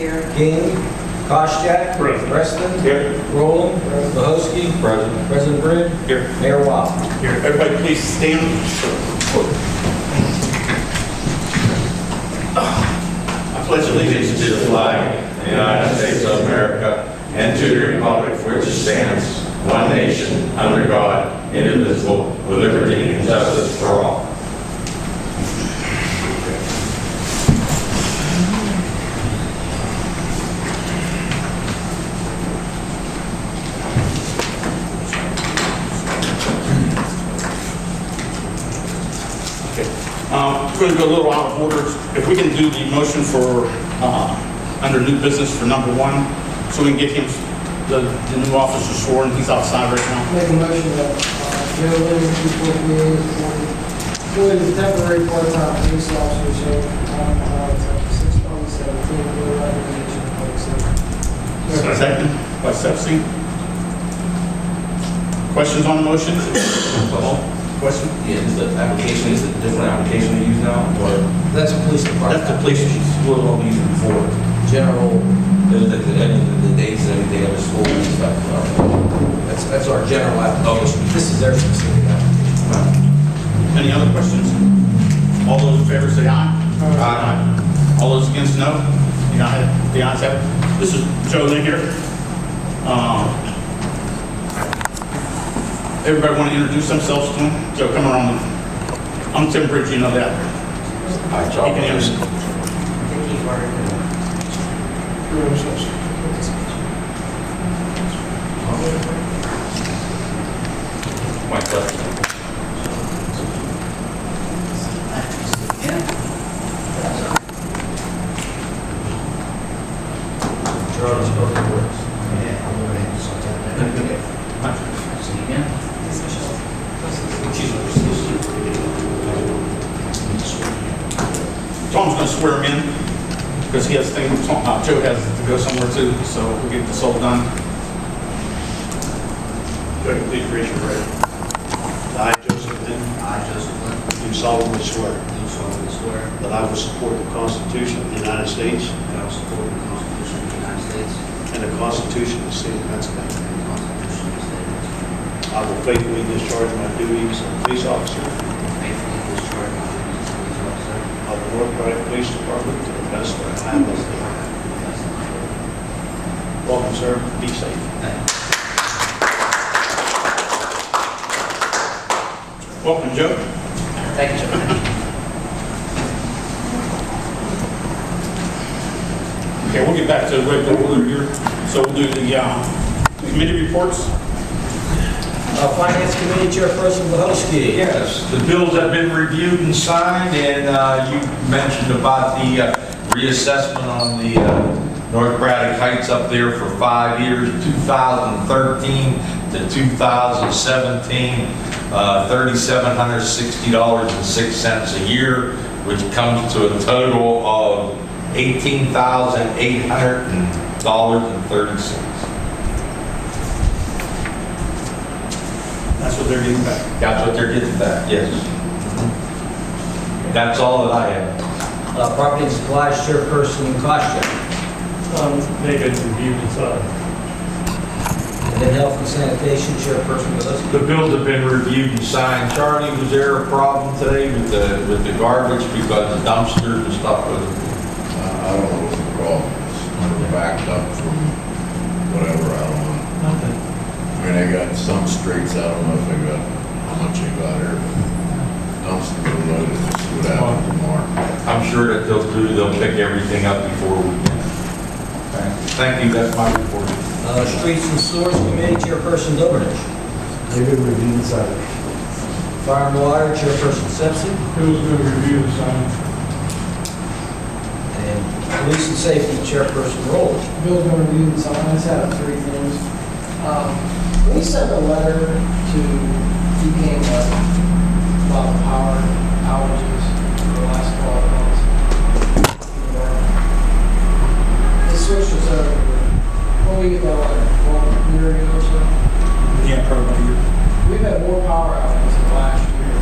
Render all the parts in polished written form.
Here. King. Koschak. Present. Preston. Here. Rowland. Mahosky. Present. President Bridge. Here. Mayor Watt. Here. Everybody please stand. I pledge allegiance To the flag of the United States of America and to the republic for which it stands, one nation, under God, indivisible, with liberty and justice for all. We're going to go a little out of order. If we can do the motion for, under new business for number 1, so we can get him, the new officer sworn. He's outside right now. Make a motion that Joe Lynn, P4 PA, is temporary part-time police officer, so effective 6/2017, no recommendation of public safety. Second by Sepsi. Questions on the motion? Question? Yeah, is the application, is it a different application to use now, or That's a police department. That's the police. what are we using before? General, There's the dates and everything of the school and stuff. that's our general application. This is their specific application. Any other questions? All those in favor say aye. Aye. All those against, no? The ayes have it. This is Joe Lynn here. Everybody want to introduce themselves to him? Joe, come around. I'm Tim Bridge, you know that. Hi, You can introduce. My question. Charles spoken words. Tom's going to swear him in because he has things, Joe has to go somewhere too, so we'll get this all done. Go ahead, please raise your right. I, Joseph Lynn, do solemnly swear that I will support the Constitution of the United States And I will support the Constitution of the United States and the Constitution of the State of Pennsylvania. and the Constitution of the State of Pennsylvania. I will faithfully discharge my duties as a police officer And faithfully discharge my duties as a police officer of the North Braddock Police Department to the best of my ability. to the best of my ability. Welcome, sir. Be safe. Thank you. Welcome, Joe. Thank you, Joe. Okay, we'll get back to the regular order here. So we'll do the committee reports. Finance Committee Chairperson Mahosky. Yes, the bills have been reviewed and signed, and you mentioned about the reassessment on the North Braddock Heights up there for 5 years, 2013 to 2017, $3,760.06 a year, which comes to a total of $18,800.30. That's what they're getting back. That's what they're getting back, yes. That's all that I have. Property and Supplies Chairperson Koschak. They've been reviewed and signed. And then Health and Sanitation Chairperson Mahosky. The bills have been reviewed and signed. Charlie, was there a problem today with the garbage because the dumpsters and stuff was? I don't know what the problem is. They're backed up from whatever, I don't know. Nothing. I mean, they got some streets, I don't know if they got, how much they got here, but dumpsters are loaded, just see what happens tomorrow. I'm sure that they'll pick everything up before we can. Okay. Thank you, that's my report. Streets and Sewers Committee Chairperson Dobernich. They've been reviewed and signed. Fire and Water Chairperson Sepsi. Bill's been reviewed and signed. And Police and Safety Chairperson Rowland. Bill's been reviewed and signed. I just have 3 things. We sent a letter to EPA about the power outages for the last 12 months. They switched us over. When we get that letter, 1 year ago or so, Yeah, probably. we've had more power outages than last year.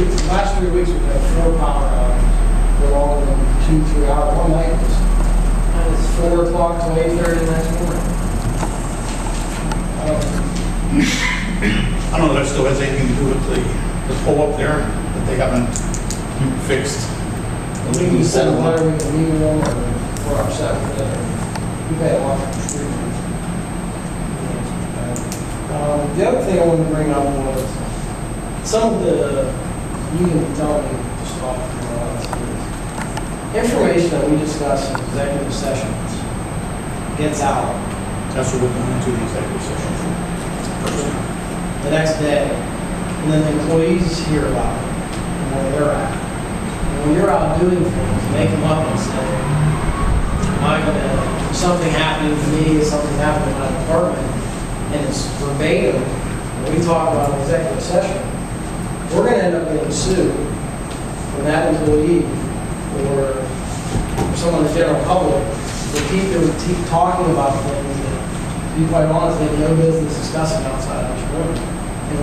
The last 3 weeks, we've had 4 power outages. They're all in 2-3 hours. One night was o'clock till 8:30 the next morning. I don't know if that still has anything to do with the pole up there that they haven't fixed. We can send a letter, we can meet them, or for ourselves, we pay a lot for the street. The other thing I wanted to bring up was, some of the, you can tell me, just off information that we discuss in executive sessions gets out That's what we're going into the executive session for. the next day, and then the employees hear about it, and where they're at. And when you're out doing things, they come up and say, something happened to me, something happened in my department, and it's verbatim, when we talk about an executive session, we're gonna end up getting sued from that employee or someone in the general public to keep talking about things that, to be quite honest, they have no business discussing outside of this room. And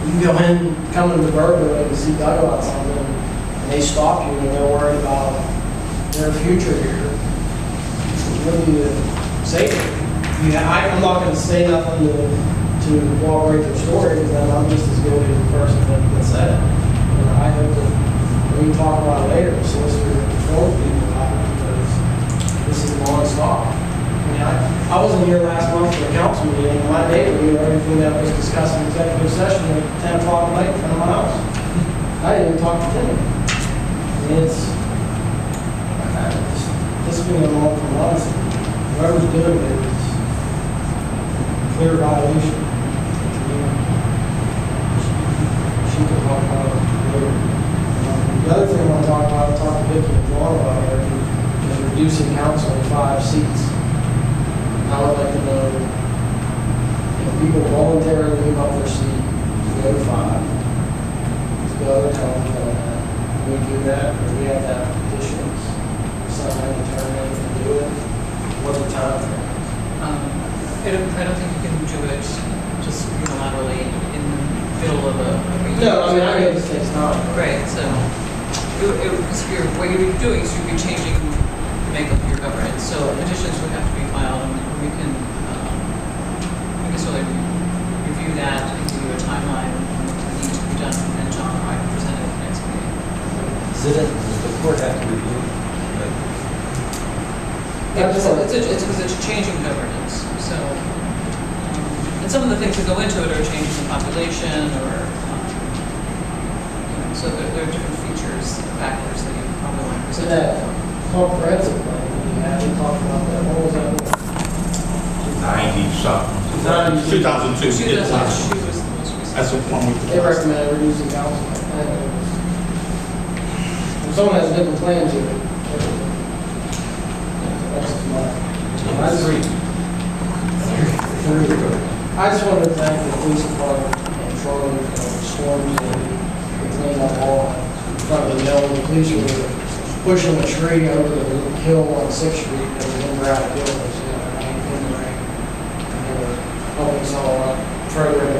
when you go in, come into the burger and see Doug about something, and they stop you and they're worried about their future here, what do you say to them? I'm not going to say nothing to corroborate their story, because then I'm just as guilty as the person that said it. And I hope that we can talk about it later, the solicitor informs people about it, because this is non-stop. I mean, I wasn't here last month for the council meeting, and my neighbor knew everything that was discussed in executive session at 10 o'clock at night in front of my house. I didn't even talk to Timmy. I mean, this has been going on for months. Whoever's doing it is clear violation. She can talk about it later. The other thing I want to talk about, I talked to Vicki and John about it, is reducing council to 5 seats. I would like to know if people voluntarily leave up their seat to go to 5. Let's go to tell them that. We do that, or we have that petitions, somebody to turn in and do it. What's the time frame? I don't think you can do it just unilaterally in the middle of a meeting. No, I mean, I know this takes time. Right, so, what you're doing is you'd be changing the makeup of your governance, so petitions would have to be filed, and we can sort of review that and give you a timeline on what needs to be done, and then John and I can present it at the next meeting. Does the court have to review? It's because it's changing governance, so, and some of the things that go into it are changes in population, or, so there are different features, factors that you probably want to So present. that comprehensive plan, we haven't talked about that, what was that? 90-something. 2002. 2002 was the most recent. That's the one we. They recommend reducing council. If someone has a different plan to it, that's just my. I just wanted to thank the police department and Charlie for the storms and cleaning up all in front of the mill. The police were pushing a tree over the hill on 6th Street that was in Braddock Borough, in the rain. And they were helping us all out further in the